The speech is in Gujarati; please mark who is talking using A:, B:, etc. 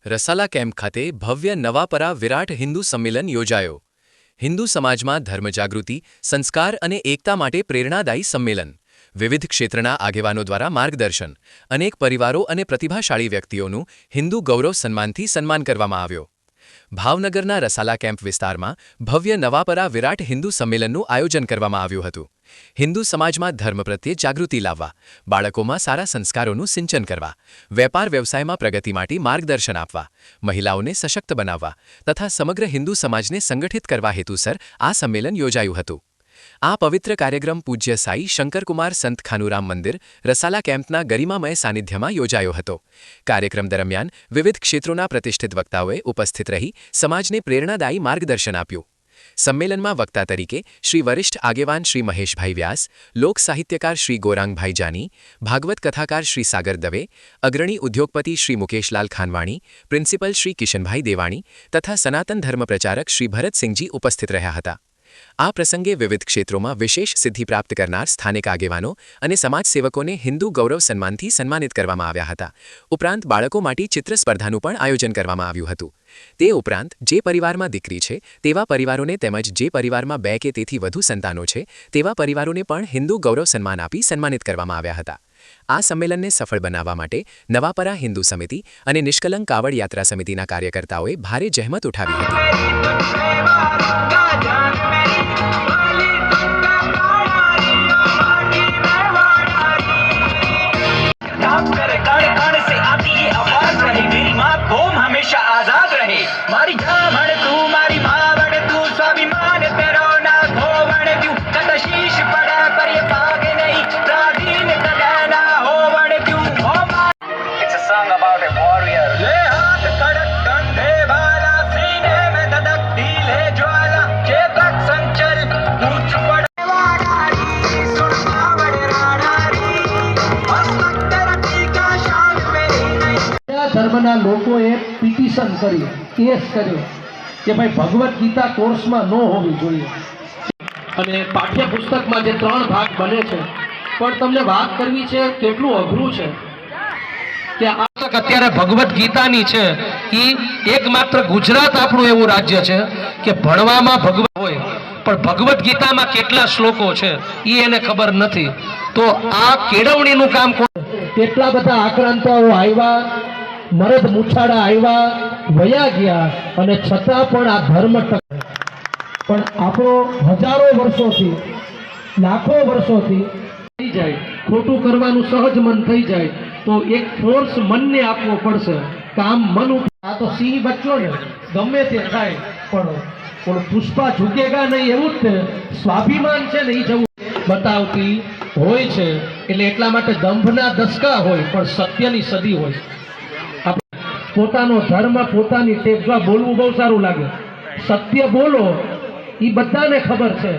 A: રસાલા કેમ્પ ખાતે ભવ્ય નવાપરા વિરાટ હિન્દુ સંમેલન યોજાયો। હિન્દુ સમાજમાં ધર્મજાગૃતિ, સંસ્કાર અને એકતા માટે પ્રેરણાદાયી સંમેલન। વિવિધ ક્ષેત્રના આગેવાનો દ્વારા માર્ગદર્શન। અનેક પરિવારો અને પ્રતિભાશાળી વ્યક્તિઓનું હિન્દુ ગૌરવ સન્માનથી સન્માન કરવામાં આવ્યો। ભાવનગરના રસાલા કેમ્પ વિસ્તારમાં ભવ્ય નવાપરા વિરાટ હિન્દુ સંમેલનનું આયોજન કરવામાં આવ્યું હતું। હિન્દુ સમાજમાં ધર્મ પ્રત્યે જાગૃતિ લાવવા, બાળકોમાં સારા સંસ્કારોનું સિંચન કરવા, વેપાર વ્યવસાયમાં પ્રગતિ માટે માર્ગદર્શન આપવા, મહિલાઓને સશક્ત બનાવવા તથા સમગ્ર હિન્દુ સમાજને સંગઠિત કરવા હેતુસર આ સંમેલન યોજાયું હતું। આ પવિત્ર કાર્યક્રમ પૂજ્ય સાઈ શંકરકુમાર સંત ખાનુરામ મંદિર, રસાલા કેમ્પના ગરિમામય સાનિધ્યમાં યોજાયો હતો। કાર્યક્રમ દરમિયાન વિવિધ ક્ષેત્રોના પ્રતિષ્ઠિત વક્તાઓએ ઉપસ્થિત રહી સમાજને પ્રેરણાદાયી માર્ગદર્શન આપ્યું। સંમેલનમાં વક્તા તરીકે શ્રી વરિષ્ઠ આગેવાન શ્રી મહેશભાઈ વ્યાસ, લોક સાહિત્યકાર શ્રી ગોરાંગભાઈ જાની, ભાગવત કથાકાર શ્રી સાગર દવે, અગ્રણી ઉદ્યોગપતિ શ્રી મુકેશલાલ ખાનવાણી, પ્રિન્સિપલ શ્રી કિશનભાઈ દેવાણી તથા સનાતન ધર્મ પ્રચારક શ્રી ભરતસિંહજી ઉપસ્થિત રહ્યા હતા। આ પ્રસંગે વિવિધ ક્ષેત્રોમાં વિશેષ સિદ્ધિ પ્રાપ્ત કરનાર સ્થાનિક આગેવાનો અને સમાજસેવકોને હિન્દુ ગૌરવ સન્માનથી સન્માનિત કરવામાં આવ્યા હતા। ઉપરાંત બાળકો માટે ચિત્ર સ્પર્ધાનું પણ આયોજન કરવામાં આવ્યું હતું। તે ઉપરાંત જે પરિવારમાં દીકરી છે તેવા પરિવારોને તેમજ જે પરિવારમાં 2 કે તેથી વધુ સંતાનો છે તેવા પરિવારોને પણ હિન્દુ ગૌરવ સન્માન આપી સન્માનિત કરવામાં આવ્યા હતા। આ સંમેલનને સફળ બનાવવા માટે નવાપરા હિન્દુ સમિતિ અને નિષ્કલંક કાવડ યાત્રા સમિતિના કાર્યકર્તાઓએ ભારે જહેમત ઉઠાવી હતી।
B: ધર્મના લોકોએ પિટિશન કરી, કેસ કર્યો કે ભાઈ ભગવદ્ ગીતા કોર્સમાં ન હોવી જોઈએ અને પાઠ્યપુસ્તકમાં જે 3 ભાગ બને છે પણ તમને વાત કરવી છે કેટલું અઘરું છે કે આ અત્યારે ભગવદ્ ગીતાની છે એ એકમાત્ર ગુજરાત આપણું એવું રાજ્ય છે કે ભણવામાં ભગવદ હોય પણ ભગવદ્ ગીતામાં કેટલા શ્લોકો છે એ એને ખબર નથી। તો આ કેળવણીનું કામ કેટલા બધા આક્રાંતાઓ આવ્યા, મરદ મુછાડા આવ્યા, વયા ગયા અને છતાં પણ આ ધર્મ પણ આપણો હજારો વર્ષોથી, લાખો વર્ષોથી થઈ જાય, ખોટું કરવાનું સહજ મન થઈ જાય તો એક ફોર્સ મનને આપવો પડશે। કામ મન આ તો સિંહ બચ્ચો ને ગમે તે થાય પણ પુષ્પા ઝૂકેગા નહીં એવું જ સ્વાભિમાન છે ને એ જવું બતાવતી હોય છે। એટલે એટલા માટે દંભના દસકા હોય પણ સત્યની સદી હોય। પોતાનો ધર્મ, પોતાની ટેપ બોલવું બહુ સારું લાગે, સત્ય બોલો એ બધાને ખબર છે।